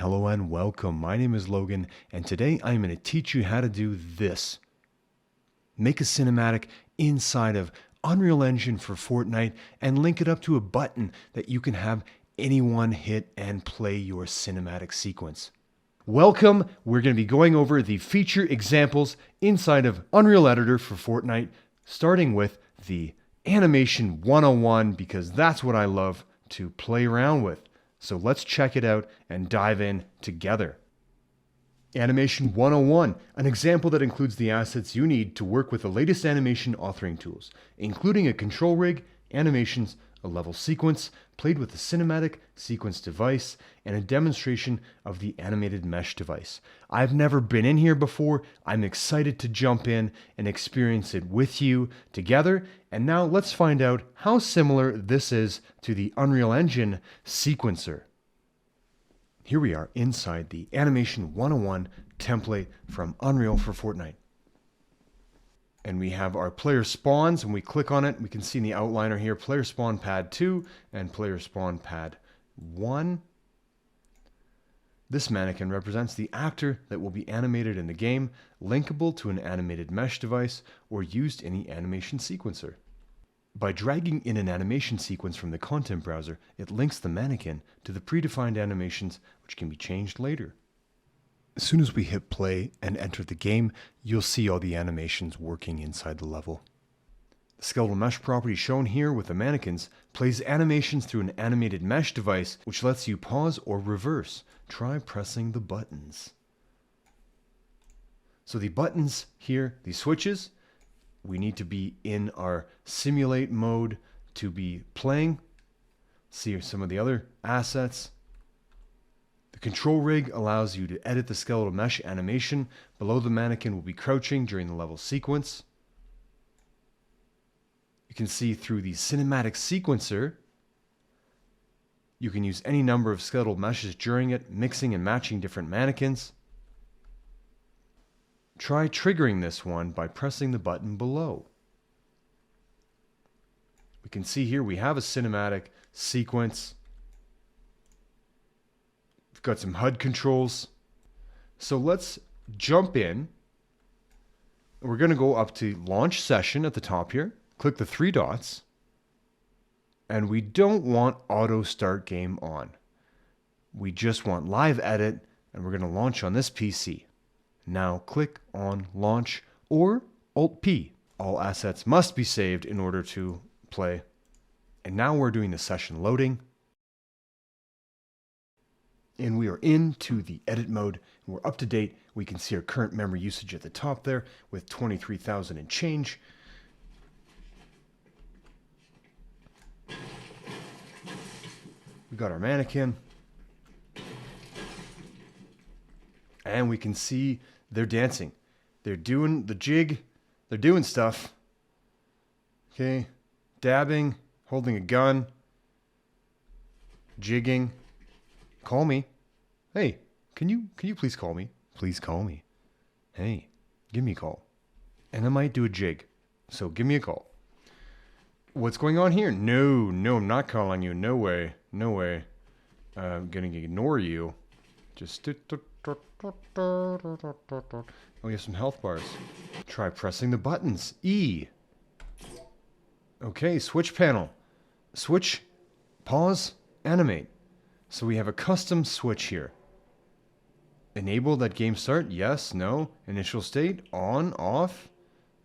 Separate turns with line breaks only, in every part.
Hello and welcome. My name is Logan, and today I'm going to teach you how to do this. Make a cinematic inside of Unreal Engine for Fortnite and link it up to a button that you can have anyone hit and play your cinematic sequence. Welcome. We're going to be going over the feature examples inside of Unreal Editor for Fortnite, starting with the Animation101 because that's what I love to play around with. So let's check it out and dive in together. Animation101, an example that includes the assets you need to work with the latest animation authoring tools, including a control rig, animations, a level sequence, played with a cinematic sequence device, and a demonstration of the animated mesh device. I've never been in here before. I'm excited to jump in and experience it with you together. And now let's find out how similar this is to the Unreal Engine sequencer. Here we are inside the Animation101 template from Unreal for Fortnite. And we have our player spawns, and we click on it. We can see in the outliner here, player spawn pad 2 and player spawn pad 1. This mannequin represents the actor that will be animated in the game, linkable to an animated mesh device or used in the animation sequencer. By dragging in an animation sequence from the content browser, it links the mannequin to the predefined animations, which can be changed later. As soon as we hit play and enter the game, you'll see all the animations working inside the level. The skeletal mesh property shown here with the mannequins plays animations through an animated mesh device, which lets you pause or reverse. Try pressing the buttons. So the buttons here, the switches, we need to be in our simulate mode to be playing. See some of the other assets. The control rig allows you to edit the skeletal mesh animation. Below the mannequin will be crouching during the level sequence. You can see through the cinematic sequencer, you can use any number of skeletal meshes during it, mixing and matching different mannequins. Try triggering this one by pressing the button below. We can see here we have a cinematic sequence. We've got some HUD controls. So let's jump in. We're going to go up to launch session at the top here. Click the three dots. And we don't want auto start game on. We just want live edit, and we're going to launch on this PC. Now click on launch or Alt-P. All assets must be saved in order to play. And now we're doing the session loading. And we are into the edit mode. We're up to date. We can see our current memory usage at the top there with 23,000 and change. We got our mannequin. And we can see they're dancing. They're doing the jig. They're doing stuff. Okay. Dabbing, holding a gun, jigging. Call me. Hey, can you please call me? Please call me. Hey, give me a call. And I might do a jig. So give me a call. What's going on here? No, I'm not calling you. No way. No way. I'm going to ignore you. Just... Oh, we have some health bars. Try pressing the buttons. E. Okay, switch panel. Switch, pause, animate. So we have a custom switch here. Enable that game start. Yes, no. Initial state. On, off.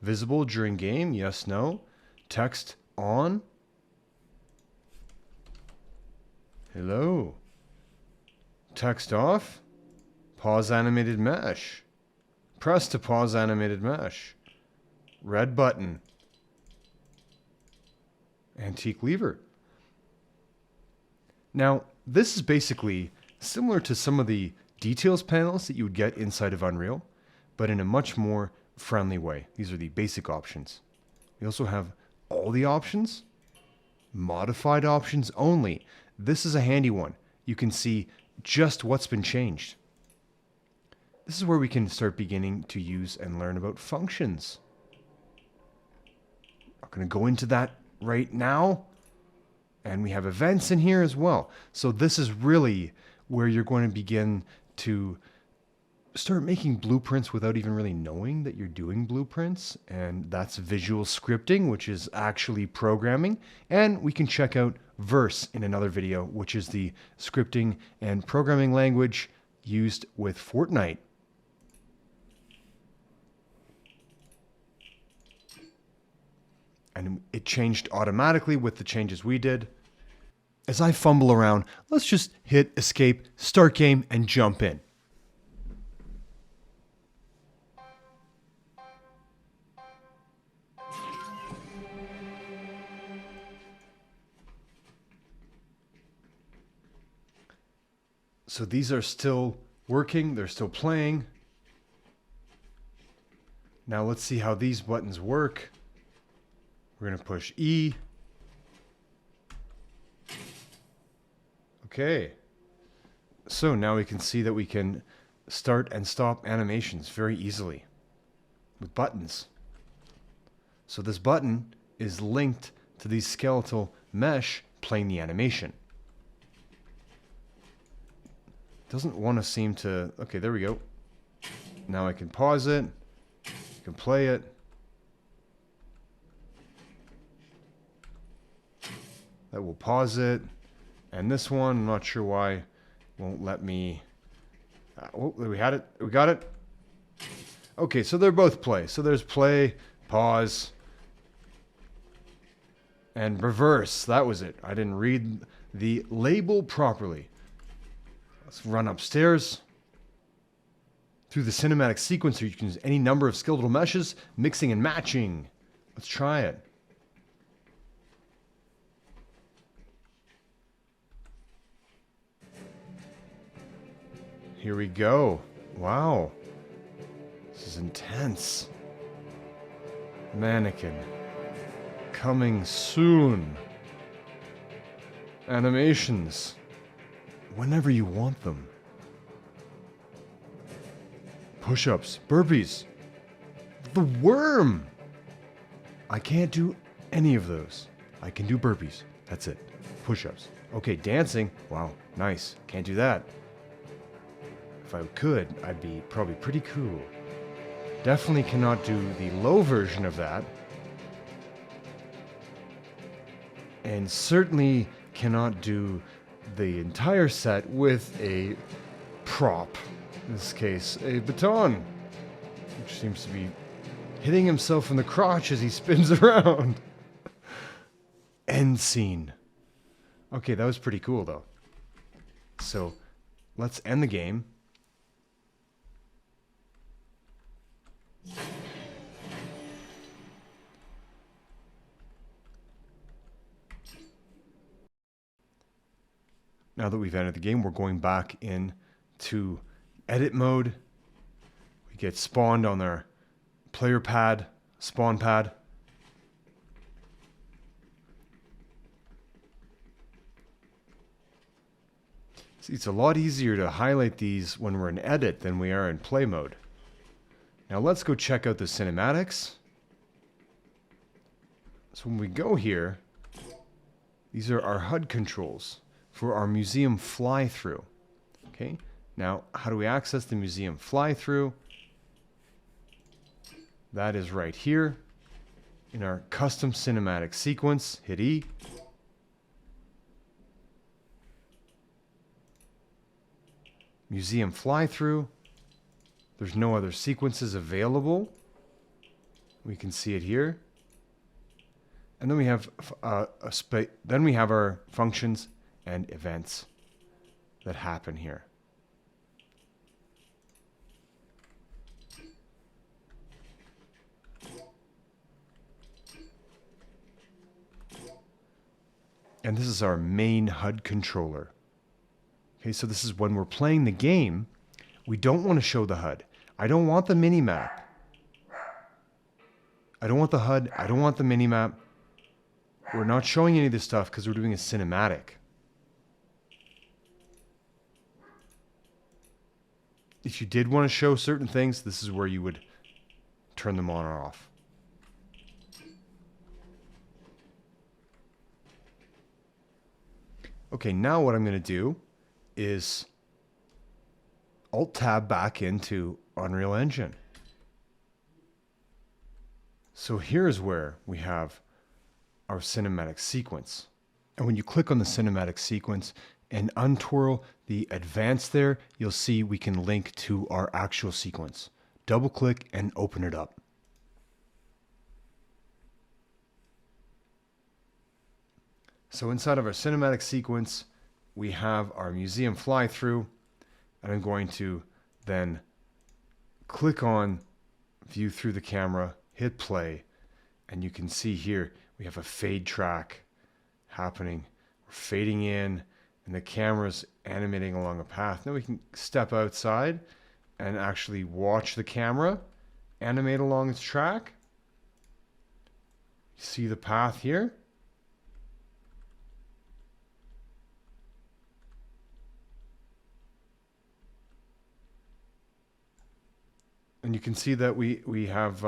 Visible during game. Yes, no. Text on. Hello. Text off. Pause animated mesh. Press to pause animated mesh. Red button. Antique lever. Now, this is basically similar to some of the details panels that you would get inside of Unreal, but in a much more friendly way. These are the basic options. We also have all the options, modified options only. This is a handy one. You can see just what's been changed. This is where we can start beginning to use and learn about functions. I'm going to go into that right now. And we have events in here as well. So this is really where you're going to begin to start making blueprints without even really knowing that you're doing blueprints. And that's visual scripting, which is actually programming. And we can check out Verse in another video, which is the scripting and programming language used with Fortnite. And it changed automatically with the changes we did. As I fumble around, let's just hit escape, start game, and jump in. So these are still working, they're still playing. Now let's see how these buttons work. We're going to push E. Okay. So now we can see that we can start and stop animations very easily with buttons. So this button is linked to the skeletal mesh playing the animation. Doesn't want to seem to... Okay, there we go. Now I can pause it. I can play it. That will pause it. And this one, I'm not sure why, won't let me... oh, we had it. We got it. Okay, so they're both play. So there's play, pause, and reverse. That was it. I didn't read the label properly. Let's run upstairs. Through the cinematic sequencer, you can use any number of skeletal meshes, mixing and matching. Let's try it. Here we go. Wow. This is intense. Mannequin. Coming soon. Animations. Whenever you want them. Push-ups. Burpees. The worm! I can't do any of those. I can do burpees. That's it. Push-ups. Okay, dancing. Wow, nice. Can't do that. If I could, I'd be probably pretty cool. Definitely cannot do the low version of that. And certainly cannot do the entire set with a prop. In this case, a baton. Which seems to be hitting himself in the crotch as he spins around. End scene. Okay, that was pretty cool though. So, let's end the game. Now that we've ended the game, we're going back into edit mode. We get spawned on our player pad, spawn pad. See, it's a lot easier to highlight these when we're in edit than we are in play mode. Now let's go check out the cinematics. So when we go here, these are our HUD controls for our museum fly-through. Okay, now how do we access the museum fly-through? That is right here in our custom cinematic sequence. Hit E. Museum fly-through. There's no other sequences available. We can see it here. And then we have then we have our functions and events that happen here. And this is our main HUD controller. Okay, so this is when we're playing the game, we don't want to show the HUD. I don't want the minimap. I don't want the HUD. I don't want the minimap. We're not showing any of this stuff because we're doing a cinematic. If you did want to show certain things, this is where you would turn them on or off. Okay, now what I'm going to do is Alt-Tab back into Unreal Engine. So here's where we have our cinematic sequence. And when you click on the cinematic sequence and untwirl the advanced there, you'll see we can link to our actual sequence. Double click and open it up. So inside of our cinematic sequence, we have our museum fly through, and I'm going to then click on view through the camera, hit play, and you can see here we have a fade track happening. We're fading in and the camera's animating along a path. Now we can step outside and actually watch the camera animate along its track. You see the path here? And you can see that we have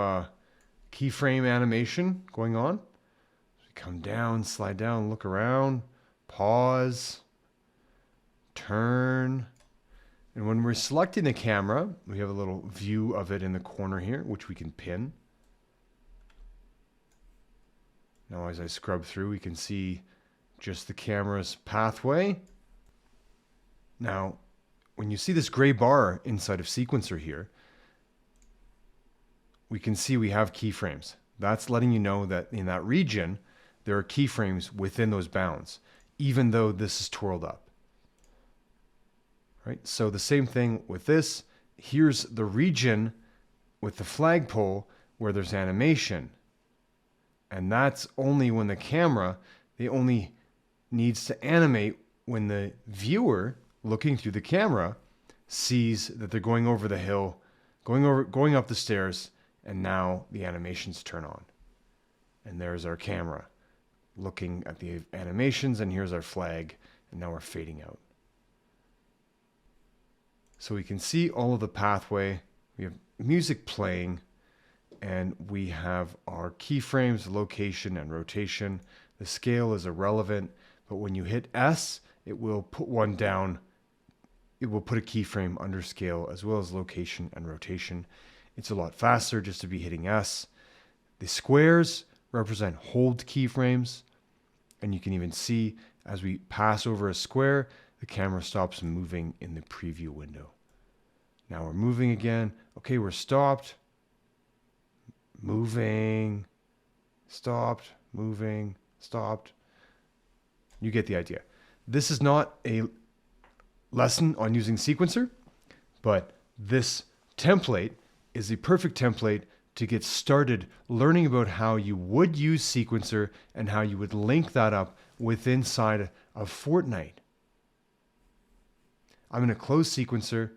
keyframe animation going on. So we come down, slide down, look around, pause, turn. And when we're selecting the camera, we have a little view of it in the corner here, which we can pin. Now as I scrub through, we can see just the camera's pathway. Now, when you see this gray bar inside of Sequencer here, we can see we have keyframes. That's letting you know that in that region, there are keyframes within those bounds, even though this is twirled up. Right? So the same thing with this. Here's the region with the flagpole where there's animation. And that's only when the camera, they only needs to animate when the viewer looking through the camera sees that they're going over the hill, going up the stairs, and now the animations turn on. And there's our camera looking at the animations, and here's our flag, and now we're fading out. So we can see all of the pathway. We have music playing, and we have our keyframes, location, and rotation. The scale is irrelevant, but when you hit S, it will put one down. It will put a keyframe under scale as well as location and rotation. It's a lot faster just to be hitting S. The squares represent hold keyframes, and you can even see as we pass over a square, the camera stops moving in the preview window. Now we're moving again. Okay, we're stopped. Moving, stopped, moving, stopped. You get the idea. This is not a lesson on using Sequencer, but this template is the perfect template to get started learning about how you would use Sequencer and how you would link that up with inside of Fortnite. I'm going to close Sequencer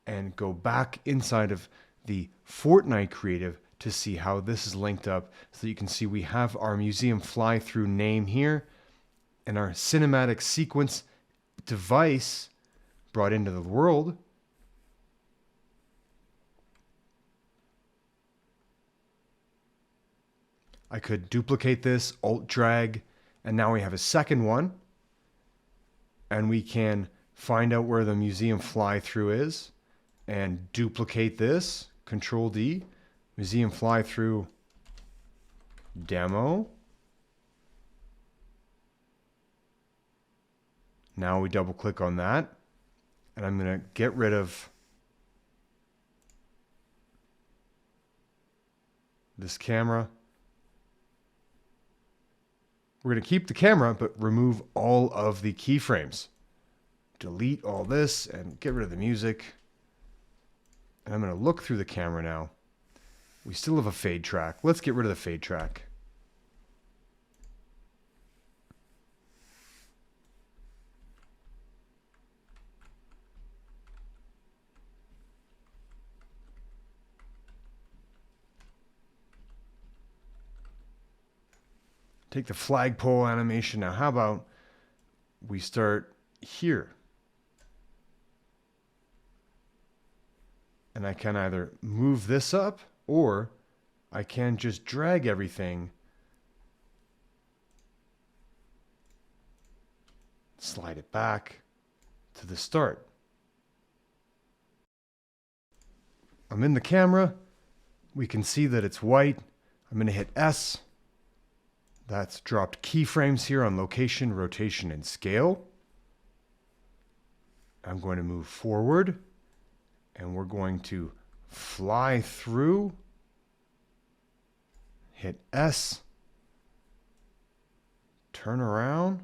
and go back inside of the Fortnite creative to see how this is linked up, so that you can see we have our museum fly through name here and our cinematic sequence device brought into the world. I could duplicate this, alt drag, and now we have a second one. And we can find out where the museum fly through is and duplicate this, Control D, museum fly through demo. Now we double click on that, and I'm going to get rid of this camera. We're going to keep the camera, but remove all of the keyframes. Delete all this and get rid of the music. And I'm going to look through the camera now. We still have a fade track. Let's get rid of the fade track. Take the flagpole animation. Now, how about we start here? And I can either move this up, or I can just drag everything, slide it back to the start. I'm in the camera. We can see that it's white. I'm going to hit S. That's dropped keyframes here on location, rotation, and scale. I'm going to move forward, and we're going to fly through. Hit S. Turn around.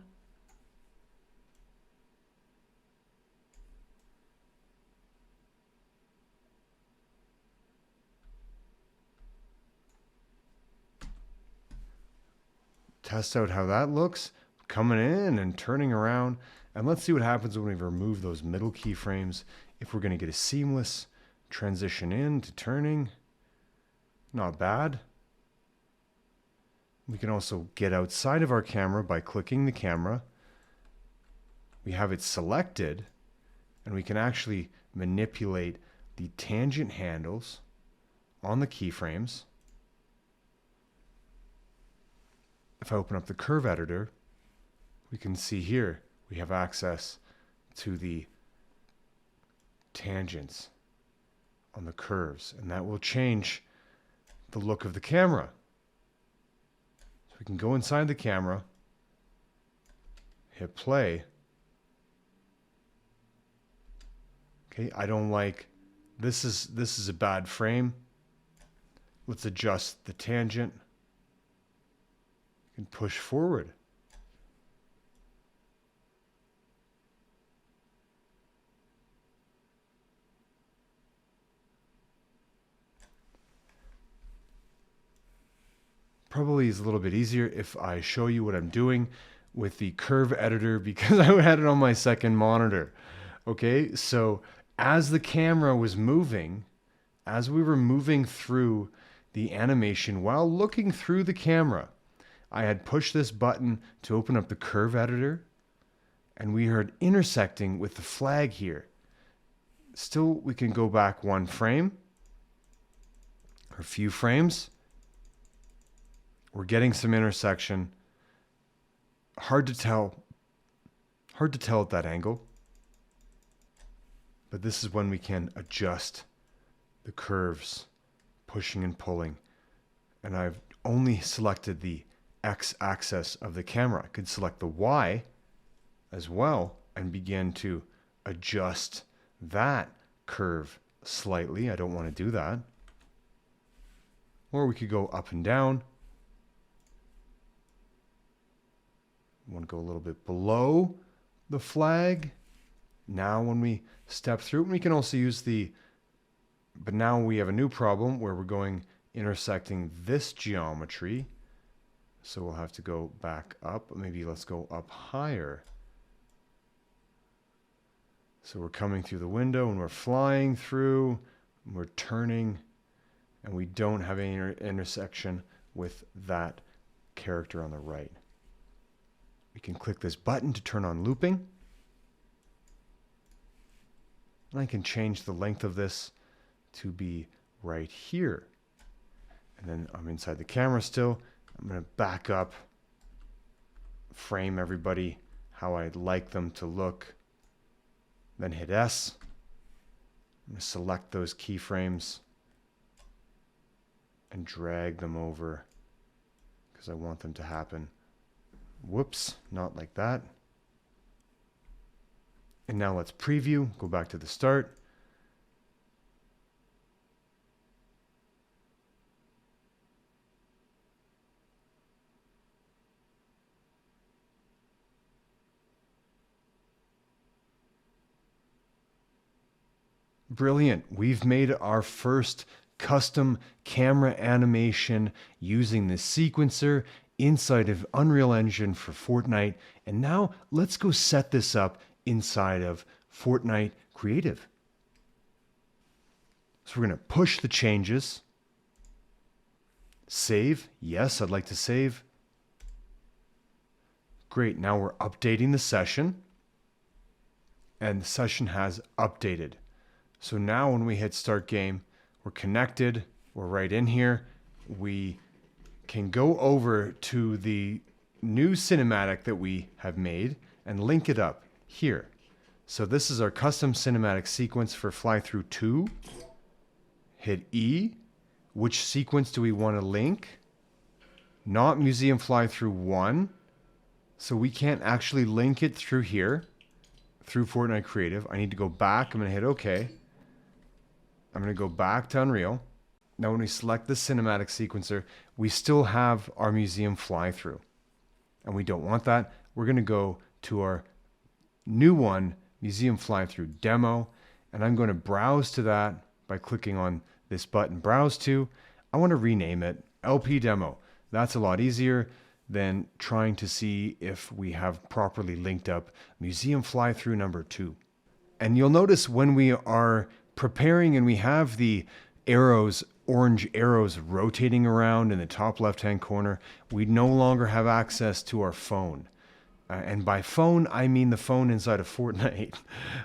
Test out how that looks, coming in and turning around. And let's see what happens when we remove those middle keyframes. If we're going to get a seamless transition in to turning. Not bad. We can also get outside of our camera by clicking the camera. We have it selected, and we can actually manipulate the tangent handles on the keyframes. If I open up the curve editor, we can see here we have access to the tangents on the curves, and that will change the look of the camera. So we can go inside the camera, hit play. Okay, I don't like this is a bad frame. Let's adjust the tangent. You can push forward. Probably is a little bit easier if I show you what I'm doing with the curve editor because I had it on my second monitor. Okay, so as the camera was moving, as we were moving through the animation while looking through the camera, I had pushed this button to open up the curve editor, and we heard intersecting with the flag here. Still, we can go back one frame or a few frames. We're getting some intersection. Hard to tell at that angle. But this is when we can adjust the curves, pushing and pulling. And I've only selected the X-axis of the camera. I could select the Y as well and begin to adjust that curve slightly. I don't want to do that. Or we could go up and down. I want to go a little bit below the flag. Now when we step through, we can also use but now we have a new problem where we're going intersecting this geometry. So we'll have to go back up. Maybe let's go up higher. So we're coming through the window and we're flying through, and we're turning, and we don't have any intersection with that character on the right. We can click this button to turn on looping. And I can change the length of this to be right here. And then I'm inside the camera still. I'm going to back up, frame everybody how I'd like them to look, then hit S. I'm going to select those keyframes and drag them over because I want them to happen. Whoops, not like that. And now let's preview, go back to the start. Brilliant. We've made our first custom camera animation using the sequencer inside of Unreal Engine for Fortnite. And now let's go set this up inside of Fortnite Creative. So we're going to push the changes. Save. Yes, I'd like to save. Great. Now we're updating the session. And the session has updated. So now when we hit start game, we're connected. We're right in here. We can go over to the new cinematic that we have made and link it up here. So this is our custom cinematic sequence for Fly Through 2. hit E. Which sequence do we want to link? Not museum fly through 1. So we can't actually link it through here, through Fortnite Creative. I need to go back. I'm going to hit OK. I'm going to go back to Unreal. Now when we select the cinematic sequencer, we still have our museum fly through. And we don't want that. We're going to go to our new one, museum fly through demo. And I'm going to browse to that by clicking on this button, browse to. I want to rename it LP demo. That's a lot easier than trying to see if we have properly linked up museum fly through number 2. And you'll notice when we are preparing and we have the arrows, orange arrows rotating around in the top left-hand corner, we no longer have access to our phone. And by phone, I mean the phone inside of Fortnite.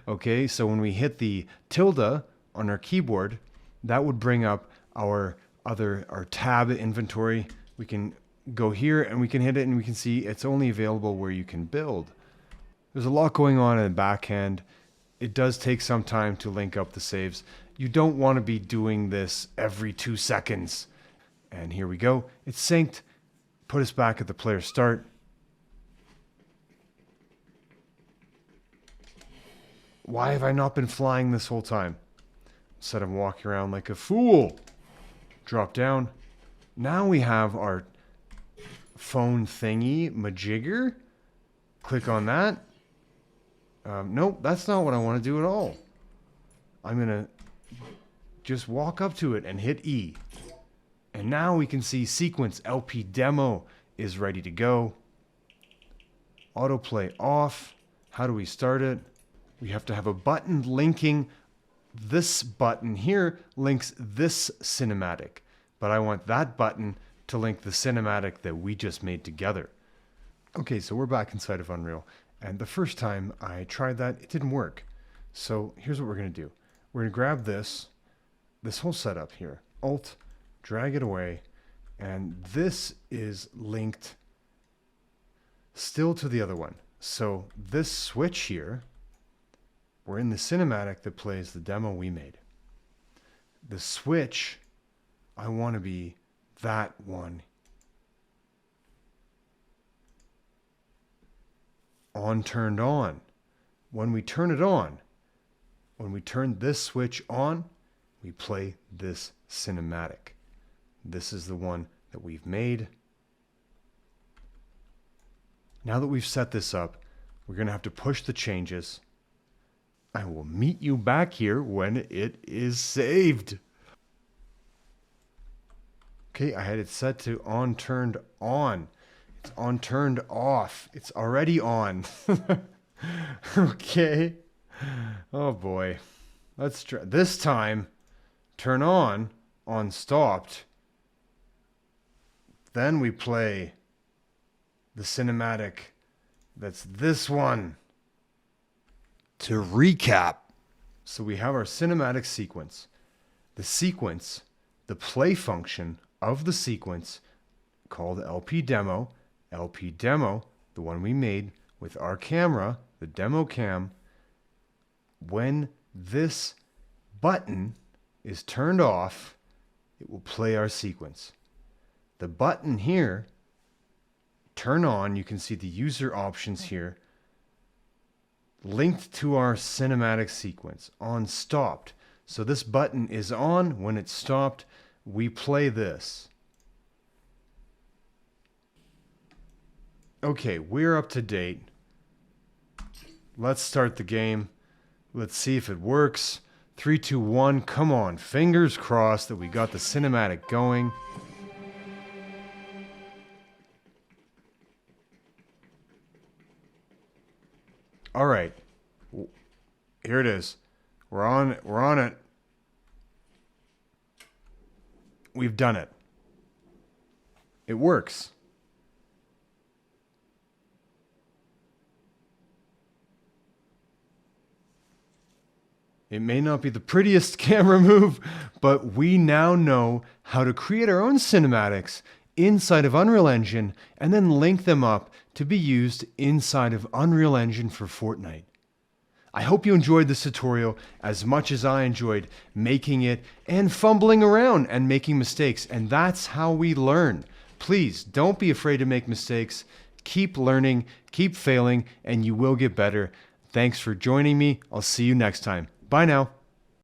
Okay, so when we hit the tilde on our keyboard, that would bring up our tab inventory. We can go here and we can hit it and we can see it's only available where you can build. There's a lot going on in the back end. It does take some time to link up the saves. You don't want to be doing this every 2 seconds. And here we go. It's synced. Put us back at the player start. Why have I not been flying this whole time? Instead of walking around like a fool. Drop down. Now we have our phone thingy, majigger. Click on that. Nope, that's not what I want to do at all. I'm going to just walk up to it and hit E. And now we can see sequence LP demo is ready to go. Autoplay off. How do we start it? We have to have a button linking. This button here links this cinematic. But I want that button to link the cinematic that we just made together. Okay, so we're back inside of Unreal. And the first time I tried that, it didn't work. So here's what we're going to do. We're going to grab this whole setup here. Alt, drag it away. And this is linked still to the other one. So this switch here, we're in the cinematic that plays the demo we made. The switch, I want to be that one. On turned on. When we turn it on, when we turn this switch on, we play this cinematic. This is the one that we've made. Now that we've set this up, we're going to have to push the changes. I will meet you back here when it is saved. Okay, I had it set to on turned on. It's on turned off. It's already on. Okay. Oh boy. Let's try this time. Turn on stopped. Then we play the cinematic. That's this one. To recap. So we have our cinematic sequence. The sequence, the play function of the sequence called LP demo. LP demo, the one we made with our camera, the demo cam. When this button is turned off, it will play our sequence. The button here, turn on, you can see the user options here, linked to our cinematic sequence, on stopped. So this button is on. When it's stopped, we play this. Okay, we're up to date. Let's start the game. Let's see if it works. 3, 2, 1, come on. Fingers crossed that we got the cinematic going. All right. Here it is. We're on it. We've done it. It works. It may not be the prettiest camera move, but we now know how to create our own cinematics inside of Unreal Engine and then link them up to be used inside of Unreal Engine for Fortnite. I hope you enjoyed this tutorial as much as I enjoyed making it and fumbling around and making mistakes. And that's how we learn. Please don't be afraid to make mistakes. Keep learning, keep failing, and you will get better. Thanks for joining me. I'll see you next time. Bye now.